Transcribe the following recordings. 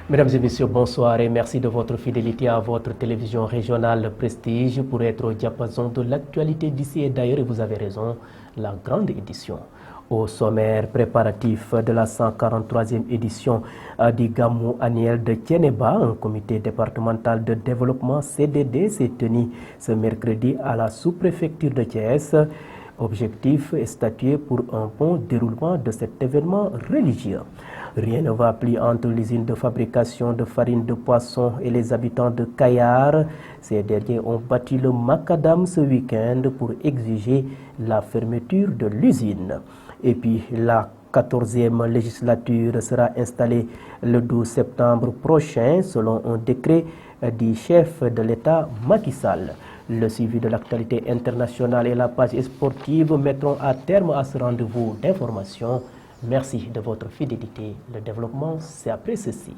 Mesdames et messieurs, bonsoir et merci de votre fidélité à votre télévision régionale Prestige pour être au diapason de l'actualité d'ici et d'ailleurs. Et vous avez raison, la grande édition. Au sommaire préparatif de la 143e édition du Gamou annuel de Thiénaba, un comité départemental de développement CDD s'est tenu ce mercredi à la sous-préfecture de Thiès. Objectif est statué pour un bon déroulement de cet événement religieux. Rien ne va plus entre l'usine de fabrication de farine de poisson et les habitants de Kayar. Ces derniers ont battu le macadam ce week-end pour exiger la fermeture de l'usine. Et puis la 14e législature sera installée le 12 septembre prochain selon un décret du chef de l'État Macky Sall. Le suivi de l'actualité internationale et la page sportive mettront à terme à ce rendez-vous d'information. Merci de votre fidélité. Le développement, c'est après ceci.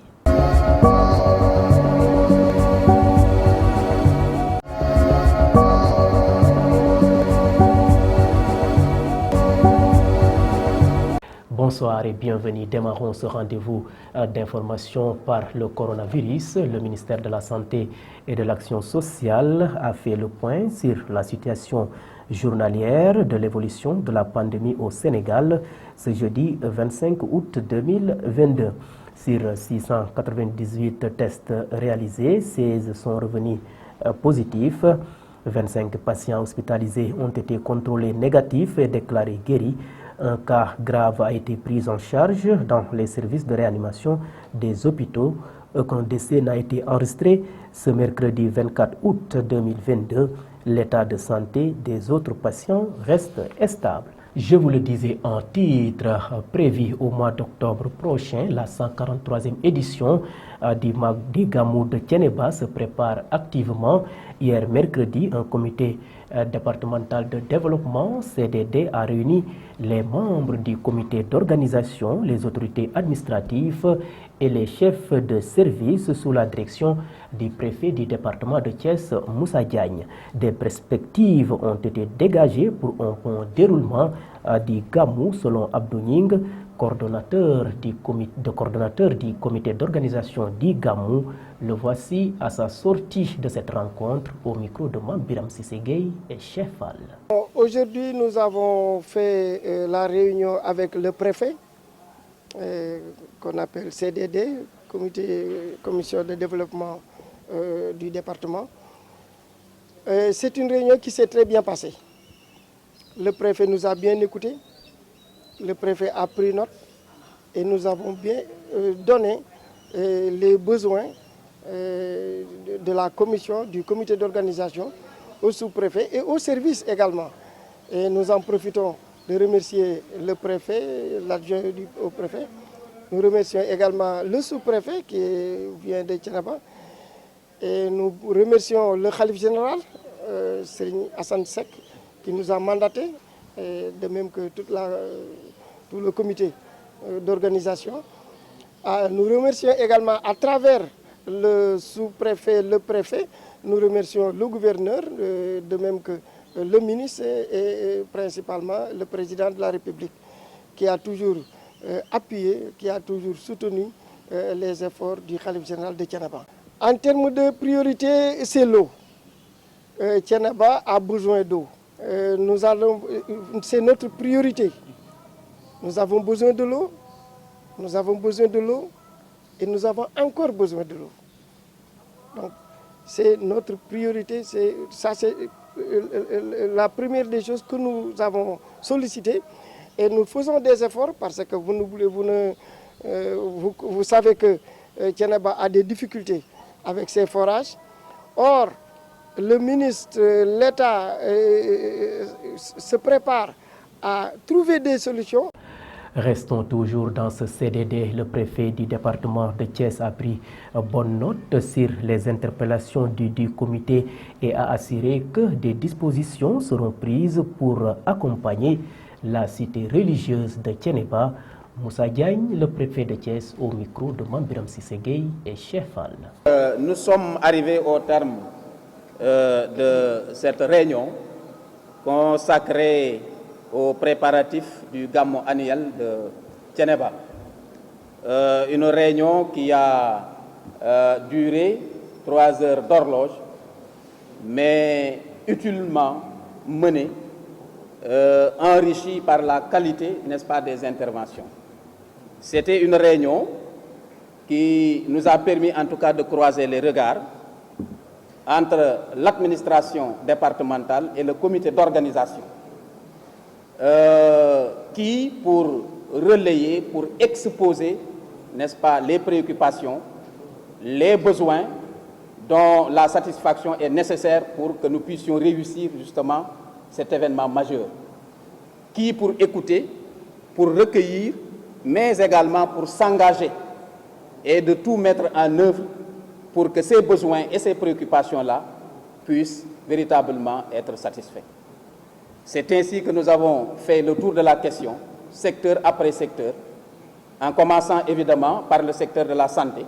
Bonsoir et bienvenue. Démarrons ce rendez-vous d'information par le coronavirus. Le ministère de la Santé et de l'Action sociale a fait le point sur la situation journalière de l'évolution de la pandémie au Sénégal ce jeudi 25 août 2022. Sur 698 tests réalisés, 16 sont revenus positifs. 25 patients hospitalisés ont été contrôlés négatifs et déclarés guéris. Un cas grave a été pris en charge dans les services de réanimation des hôpitaux. Aucun décès n'a été enregistré ce mercredi 24 août 2022. L'état de santé des autres patients reste stable. Je vous le disais en titre, prévu au mois d'octobre prochain, la 143e édition du Gamou de Thiénaba se prépare activement. Hier mercredi, un comité départemental de développement, CDD, a réuni les membres du comité d'organisation, les autorités administratives et les chefs de service sous la direction du préfet du département de Thiès, Moussa Diagne. Des perspectives ont été dégagées pour un bon déroulement du Gamou selon Abdou Ning, coordonnateur du comité d'organisation du Gamou. Le voici à sa sortie de cette rencontre au micro de Mambiram Sissegei et Chefal. Aujourd'hui, nous avons fait la réunion avec le préfet, qu'on appelle CDD, Commission de développement du département. C'est une réunion qui s'est très bien passée. Le préfet nous a bien écoutés, le préfet a pris note et nous avons bien donné les besoins de la commission, du comité d'organisation, au sous-préfet et au service également. Et nous en profitons de remercier le préfet, l'adjoint au préfet. Nous remercions également le sous-préfet qui vient de Thiénaba. Et nous remercions le khalife général, Serigne Hassan Seck, qui nous a mandatés, de même que tout le comité d'organisation. Nous remercions également à travers le sous-préfet, le préfet, nous remercions le gouverneur, de même que le ministre et principalement le président de la République, qui a toujours appuyé, qui a toujours soutenu les efforts du khalife général de Thiénaba. En termes de priorité, c'est l'eau. Thiénaba a besoin d'eau. C'est notre priorité. Nous avons besoin de l'eau, nous avons besoin de l'eau et nous avons encore besoin de l'eau. Donc, c'est notre priorité, c'est la première des choses que nous avons sollicitées et nous faisons des efforts parce que vous savez que Thiénaba a des difficultés avec ses forages. Or, le ministre, l'État se prépare à trouver des solutions. Restons toujours dans ce CDD. Le préfet du département de Thiès a pris bonne note sur les interpellations du comité et a assuré que des dispositions seront prises pour accompagner la cité religieuse de Thiénaba. Moussa Diagne, le préfet de Thiès, au micro de Mambiram Sissegei et Chefal. Nous sommes arrivés au terme de cette réunion consacrée aux préparatifs du Gamou annuel de Thiénaba. Une réunion qui a durer 3 heures d'horloge, mais utilement menée, enrichie par la qualité, n'est-ce pas, des interventions. C'était une réunion qui nous a permis en tout cas de croiser les regards entre l'administration départementale et le comité d'organisation, qui, pour relayer, pour exposer, n'est-ce pas, les préoccupations, les besoins dont la satisfaction est nécessaire pour que nous puissions réussir justement cet événement majeur. Qui pour écouter, pour recueillir, mais également pour s'engager et de tout mettre en œuvre pour que ces besoins et ces préoccupations-là puissent véritablement être satisfaits. C'est ainsi que nous avons fait le tour de la question, secteur après secteur, en commençant évidemment par le secteur de la santé,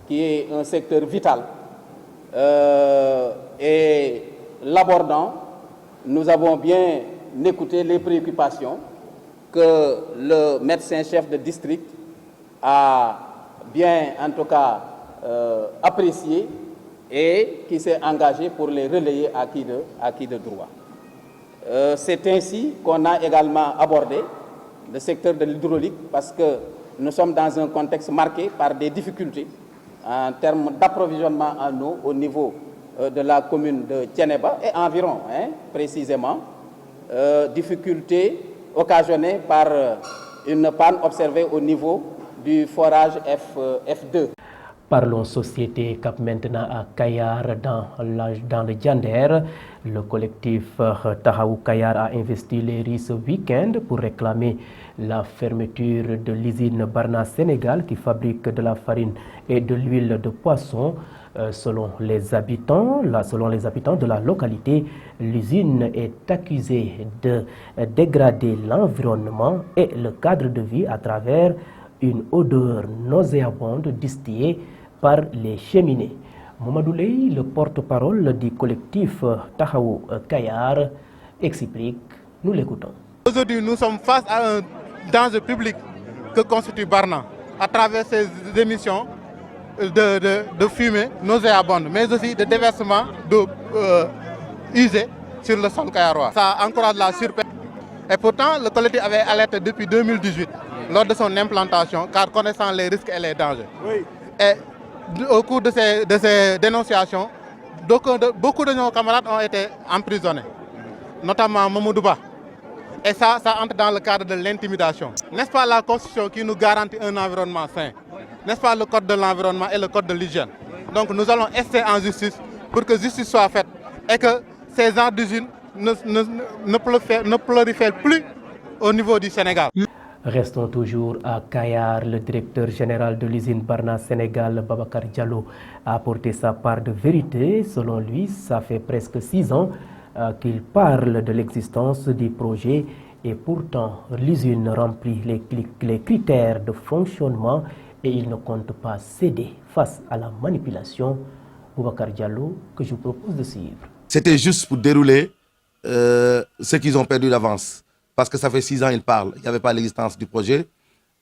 qui est un secteur vital. Et l'abordant, nous avons bien écouté les préoccupations que le médecin-chef de district a bien, en tout cas, apprécié et qui s'est engagé pour les relayer à qui de droit. C'est ainsi qu'on a également abordé le secteur de l'hydraulique parce que nous sommes dans un contexte marqué par des difficultés en termes d'approvisionnement en eau au niveau de la commune de Thiénaba et environ, précisément, difficultés occasionnées par une panne observée au niveau du forage F2. Parlons société cap maintenant à Kayar dans le Diender. Le collectif Tahaou Kayar a investi les riz ce week-end pour réclamer la fermeture de l'usine Barna Sénégal qui fabrique de la farine et de l'huile de poisson. Selon les habitants de la localité, l'usine est accusée de dégrader l'environnement et le cadre de vie à travers une odeur nauséabonde distillée par les cheminées. Mamadou Ley, le porte-parole du collectif Tahaou Kayar, explique. Nous l'écoutons. Aujourd'hui, nous sommes face à un danger public que constitue Barna à travers ses émissions de fumée nauséabonde, mais aussi de déversement d'eau usée sur le sol kayarois. Ça encourage la surpêche. Et pourtant, le collectif avait alerté depuis 2018 lors de son implantation, car connaissant les risques et les dangers. Oui. Et au cours de ces dénonciations, beaucoup de nos camarades ont été emprisonnés, notamment Mamoudouba. Et ça entre dans le cadre de l'intimidation. N'est-ce pas la Constitution qui nous garantit un environnement sain? N'est-ce pas le code de l'environnement et le code de l'hygiène? Donc nous allons ester en justice pour que justice soit faite et que ces genres d'usines ne prolifèrent plus au niveau du Sénégal. Restons toujours à Kayar. Le directeur général de l'usine Barna Sénégal, Babacar Diallo, a apporté sa part de vérité. Selon lui, ça fait presque 6 ans qu'il parle de l'existence du projet et pourtant l'usine remplit les critères de fonctionnement et il ne compte pas céder face à la manipulation. Babacar Diallo, que je vous propose de suivre. C'était juste pour dérouler ce qu'ils ont perdu d'avance. Parce que ça fait 6 ans qu'ils parlent. Il n'y avait pas l'existence du projet.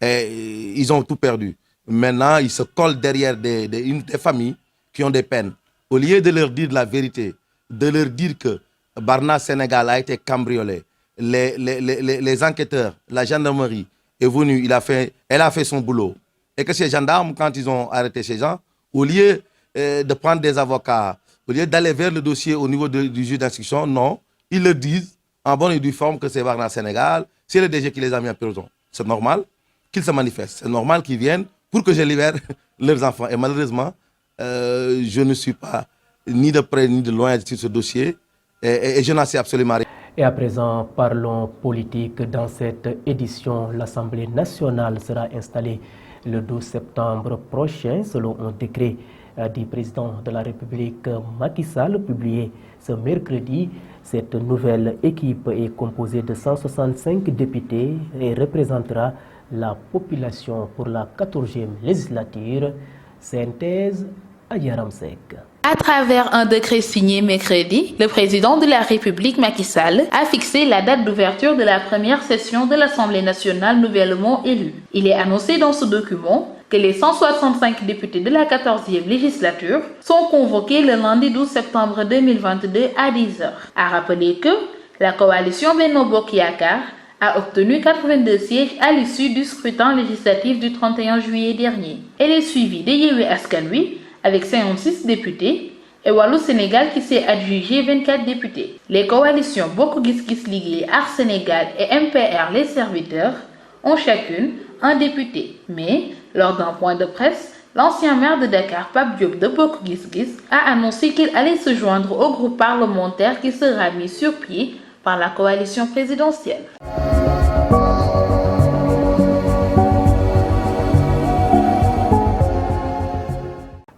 Et ils ont tout perdu. Maintenant, ils se collent derrière des familles qui ont des peines. Au lieu de leur dire la vérité, de leur dire que Barna Sénégal a été cambriolé, les enquêteurs, la gendarmerie est venue, elle a fait son boulot. Et que ces gendarmes, quand ils ont arrêté ces gens, au lieu de prendre des avocats, au lieu d'aller vers le dossier au niveau du juge d'instruction, non, ils leur disent en bonne et due forme que c'est Barna Sénégal, c'est le DG qui les a mis en prison. C'est normal qu'ils se manifestent, c'est normal qu'ils viennent pour que je libère leurs enfants. Et malheureusement, je ne suis pas ni de près ni de loin sur ce dossier et je n'en sais absolument rien. Et à présent, parlons politique. Dans cette édition, l'Assemblée nationale sera installée le 12 septembre prochain, selon un décret du président de la République Macky Sall, publié ce mercredi. Cette nouvelle équipe est composée de 165 députés et représentera la population pour la 14e législature. Synthèse à Yaramsek. À travers un décret signé mercredi, le président de la République Macky Sall a fixé la date d'ouverture de la première session de l'Assemblée nationale nouvellement élue. Il est annoncé dans ce document que les 165 députés de la 14e législature sont convoqués le lundi 12 septembre 2022 à 10h. À rappeler que la coalition Benno Bokk Yakaar a obtenu 82 sièges à l'issue du scrutin législatif du 31 juillet dernier. Elle est suivie de Yewwi Askan Wi avec 56 députés et Wallu Sénégal qui s'est adjugé 24 députés. Les coalitions Bokk Gis Gis Liggéey Aar Sénégal et MPR Les Serviteurs ont chacune un député. Mais, lors d'un point de presse, l'ancien maire de Dakar, Pape Diop de Bokk Gis Gis, a annoncé qu'il allait se joindre au groupe parlementaire qui sera mis sur pied par la coalition présidentielle.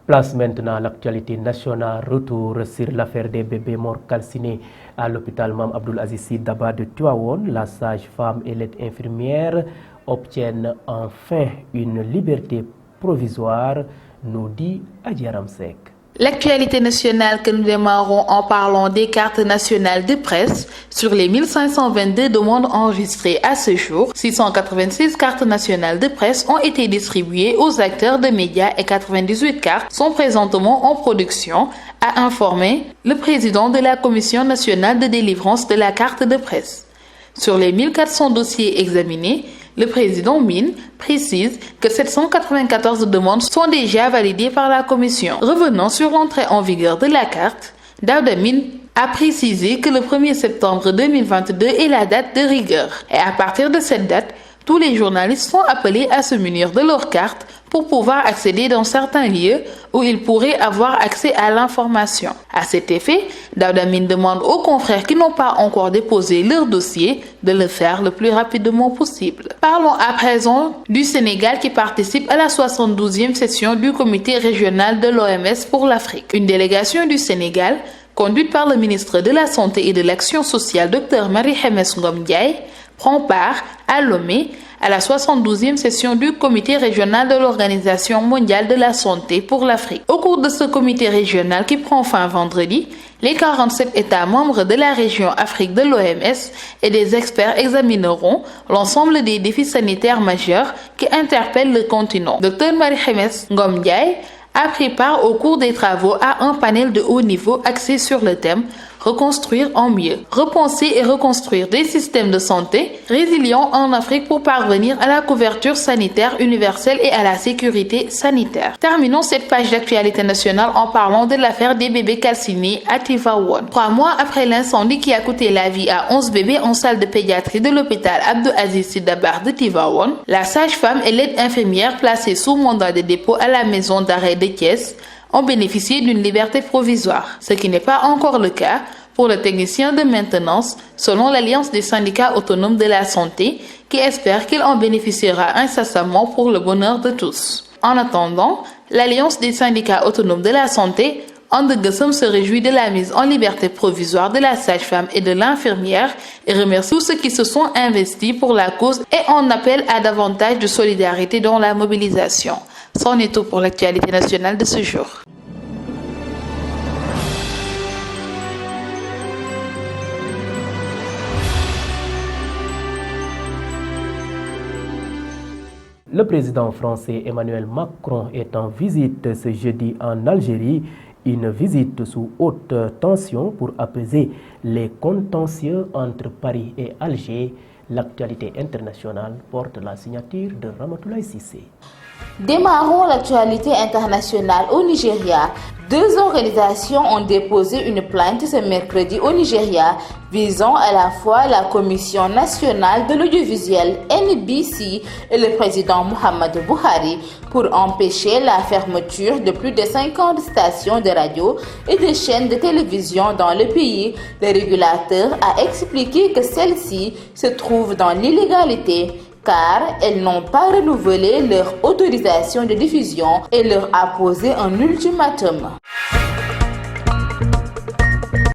Place maintenant à l'actualité nationale. Retour sur l'affaire des bébés morts calcinés à l'hôpital Mame Abdoul Aziz Sy Dabakh de Tivaouane. La sage-femme et l'aide-infirmière obtiennent enfin une liberté provisoire, nous dit Adji Aram Seck. L'actualité nationale que nous démarrons en parlant des cartes nationales de presse. Sur les 1522 demandes enregistrées à ce jour, 686 cartes nationales de presse ont été distribuées aux acteurs de médias et 98 cartes sont présentement en production, a informé le président de la Commission nationale de délivrance de la carte de presse. Sur les 1400 dossiers examinés, le président Mine précise que 794 demandes sont déjà validées par la commission. Revenant sur l'entrée en vigueur de la carte, Daouda Mine a précisé que le 1er septembre 2022 est la date de rigueur. Et à partir de cette date, tous les journalistes sont appelés à se munir de leur carte pour pouvoir accéder dans certains lieux où ils pourraient avoir accès à l'information. À cet effet, Daouda Mine demande aux confrères qui n'ont pas encore déposé leur dossier de le faire le plus rapidement possible. Parlons à présent du Sénégal qui participe à la 72e session du comité régional de l'OMS pour l'Afrique. Une délégation du Sénégal, conduite par le ministre de la Santé et de l'Action sociale, Dr Marie-Khemesse Ngom Ndiaye, prend part à Lomé à la 72e session du comité régional de l'Organisation mondiale de la santé pour l'Afrique. Au cours de ce comité régional qui prend fin vendredi, les 47 États membres de la région Afrique de l'OMS et des experts examineront l'ensemble des défis sanitaires majeurs qui interpellent le continent. Dr Marie-Khemesse Ngom Ndiaye a pris part au cours des travaux à un panel de haut niveau axé sur le thème « Reconstruire en mieux ». Repenser et reconstruire des systèmes de santé résilients en Afrique pour parvenir à la couverture sanitaire universelle et à la sécurité sanitaire. Terminons cette page d'actualité nationale en parlant de l'affaire des bébés calcinés à Tivaouane. 3 mois après l'incendie qui a coûté la vie à 11 bébés en salle de pédiatrie de l'hôpital Abdou Aziz Sy Dabakh de Tivaouane, la sage-femme et l'aide-infirmière placées sous mandat de dépôt à la maison d'arrêt de Thiès ont bénéficié d'une liberté provisoire, ce qui n'est pas encore le cas pour le technicien de maintenance, selon l'Alliance des syndicats autonomes de la santé, qui espère qu'il en bénéficiera incessamment pour le bonheur de tous. En attendant, l'Alliance des syndicats autonomes de la santé, And Gueusseum, se réjouit de la mise en liberté provisoire de la sage-femme et de l'infirmière et remercie tous ceux qui se sont investis pour la cause et en appelle à davantage de solidarité dans la mobilisation. C'en est tout pour l'actualité nationale de ce jour. Le président français Emmanuel Macron est en visite ce jeudi en Algérie, une visite sous haute tension pour apaiser les contentieux entre Paris et Alger. L'actualité internationale porte la signature de Ramatoulaye Cissé. Démarrons l'actualité internationale au Nigeria. 2 organisations ont déposé une plainte ce mercredi au Nigeria visant à la fois la Commission nationale de l'audiovisuel NBC et le président Muhammadu Buhari pour empêcher la fermeture de plus de 50 stations de radio et de chaînes de télévision dans le pays. Le régulateur a expliqué que celles-ci se trouvent dans l'illégalité car elles n'ont pas renouvelé leur autorisation de diffusion et leur a posé un ultimatum.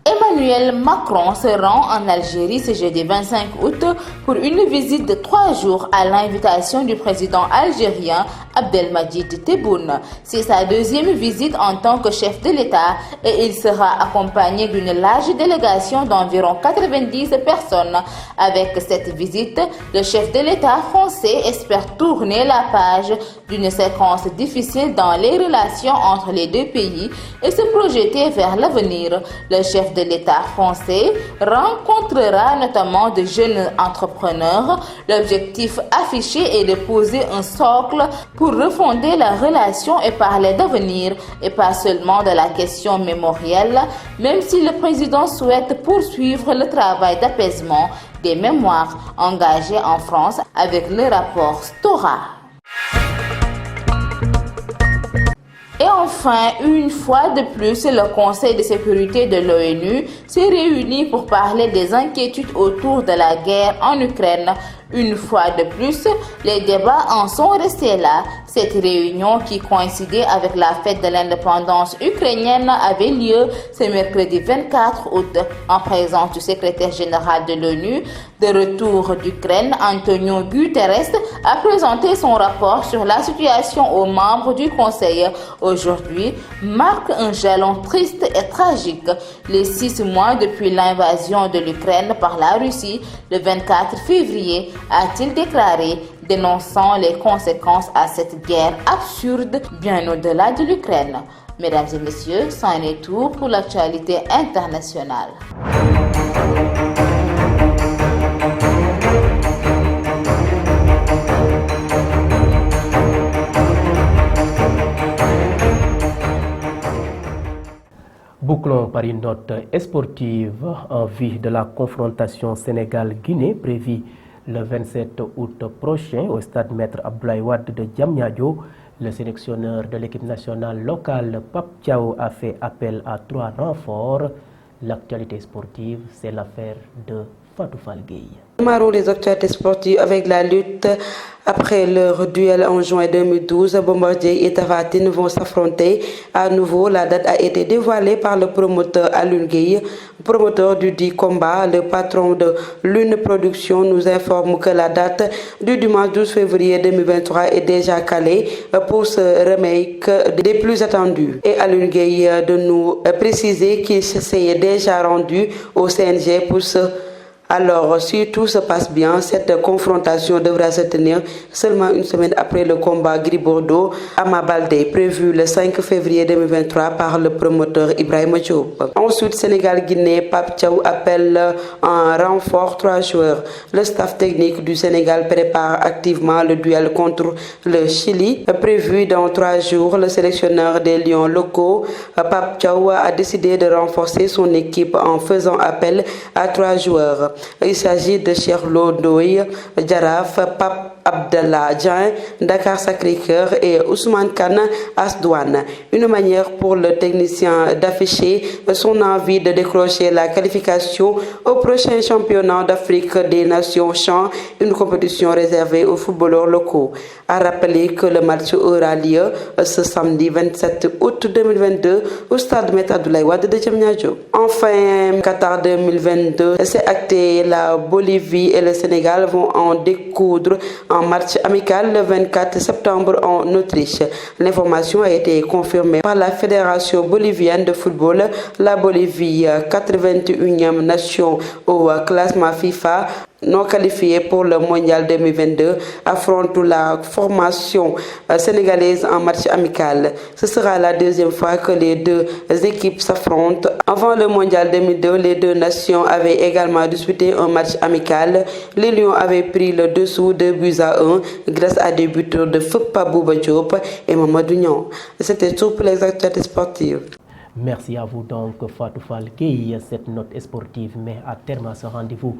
Emmanuel Macron se rend en Algérie ce jeudi 25 août pour une visite de 3 jours à l'invitation du président algérien Abdelmadjid Tebboune. C'est sa deuxième visite en tant que chef de l'État et il sera accompagné d'une large délégation d'environ 90 personnes. Avec cette visite, le chef de l'État français espère tourner la page d'une séquence difficile dans les relations entre les deux pays et se projeter vers l'avenir. Le chef de l'État français rencontrera notamment de jeunes entrepreneurs. L'objectif affiché est de poser un socle pour refonder la relation et parler d'avenir et pas seulement de la question mémorielle, même si le président souhaite poursuivre le travail d'apaisement des mémoires engagées en France avec le rapport Stora. Et enfin, une fois de plus, le Conseil de sécurité de l'ONU s'est réuni pour parler des inquiétudes autour de la guerre en Ukraine. Une fois de plus, les débats en sont restés là. Cette réunion, qui coïncidait avec la fête de l'indépendance ukrainienne, avait lieu ce mercredi 24 août en présence du secrétaire général de l'ONU. De retour d'Ukraine, Antonio Guterres a présenté son rapport sur la situation aux membres du Conseil. Aujourd'hui marque un jalon triste et tragique. Les 6 mois depuis l'invasion de l'Ukraine par la Russie, le 24 février, a-t-il déclaré, dénonçant les conséquences à cette guerre absurde bien au-delà de l'Ukraine. Mesdames et messieurs, c'en est tout pour l'actualité internationale. Bouclons par une note sportive en vue de la confrontation Sénégal-Guinée prévue le 27 août prochain au stade Maître Abdoulaye Wade de Diamniadio. Le sélectionneur de l'équipe nationale locale, Pape Thiaw, a fait appel à 3 renforts. L'actualité sportive, c'est l'affaire de Fatou Fall Gueye. Démarrons les actualités sportives avec la lutte. Après leur duel en juin 2012, Bombardier et Tapha Tine vont s'affronter à nouveau. La date a été dévoilée par le promoteur Alioune Gueye, promoteur du dit combat. Le patron de Lune Production nous informe que la date du dimanche 12 février 2023 est déjà calée pour ce remake des plus attendus. Et Alioune Gueye de nous préciser qu'il s'est déjà rendu au CNG pour ce. Alors, si tout se passe bien, cette confrontation devra se tenir seulement une semaine après le combat Gris-Bordeaux Ama Baldé, prévu le 5 février 2023 par le promoteur Ibrahima Diop. Ensuite, Sénégal-Guinée, Pape Thiaw appelle en renfort 3 joueurs. Le staff technique du Sénégal prépare activement le duel contre le Chili. Prévu dans 3 jours, le sélectionneur des Lions locaux, Pape Thiaw, a décidé de renforcer son équipe en faisant appel à 3 joueurs. Il s'agit de Cherlo Ndoye, Jaraf, Pape Abdallah Dieng, Dakar Sacré-Cœur et Ousmane Kane Asdouane. Une manière pour le technicien d'afficher son envie de décrocher la qualification au prochain championnat d'Afrique des Nations Champs, une compétition réservée aux footballeurs locaux. A rappeler que le match aura lieu ce samedi 27 août 2022 au stade Maître Abdoulaye Wade de Diamniadio. Enfin, Qatar 2022, c'est acté, la Bolivie et le Sénégal vont en découdre en match amical le 24 septembre en Autriche. L'information a été confirmée par la Fédération bolivienne de football. La Bolivie, 81e nation au classement FIFA, non qualifiée pour le mondial 2022, affronte la formation sénégalaise en match amical. Ce sera la deuxième fois que les deux équipes s'affrontent. Avant le mondial 2002, les deux nations avaient également disputé un match amical. Les Lions avaient pris le dessous de 2-1 grâce à des buts de Foupa Bouba Diop et Mamadou Niang. C'était tout pour les actualités sportives. Merci à vous donc Fatou Fall Gueye. Cette note sportive met à terme à ce rendez-vous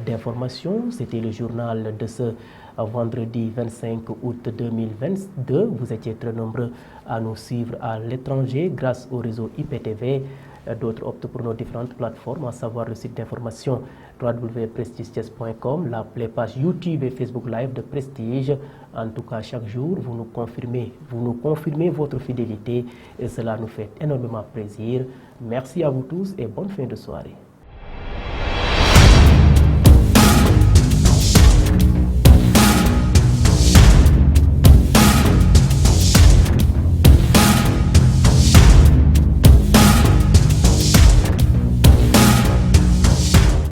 d'information. C'était le journal de ce vendredi 25 août 2022. Vous étiez très nombreux à nous suivre à l'étranger grâce au réseau IPTV. D'autres optent pour nos différentes plateformes, à savoir le site d'information www.prestigechess.com, les pages YouTube et Facebook Live de Prestige. En tout cas, chaque jour, vous nous confirmez votre fidélité et cela nous fait énormément plaisir. Merci à vous tous et bonne fin de soirée.